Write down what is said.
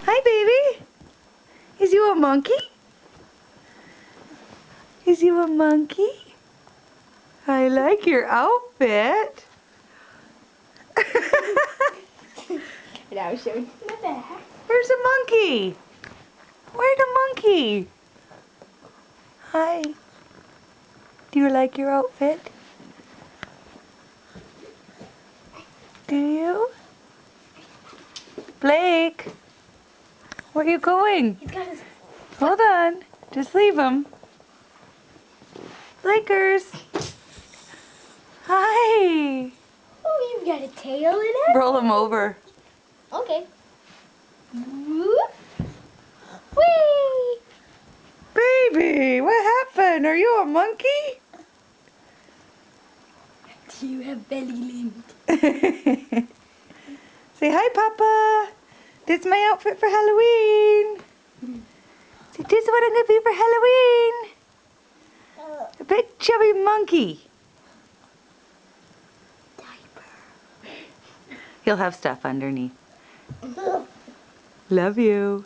Hi, baby. Is you a monkey? Is you a monkey? I like your outfit. Now show you the back. Where's the monkey? Where's the monkey? Hi. Do you like your outfit? Do you? Blake, where are you going? He's got his... Hold on. Just leave him. Blakers. Hi. Oh, you've got a tail in it? Roll him over. Okay. Whoop. Whee! Baby, what happened? Are you a monkey? Do you have belly lint? Say hi, Papa. This is my outfit for Halloween. Say, this is what I'm going to be for Halloween. A big chubby monkey. Diaper. He'll have stuff underneath. Love you.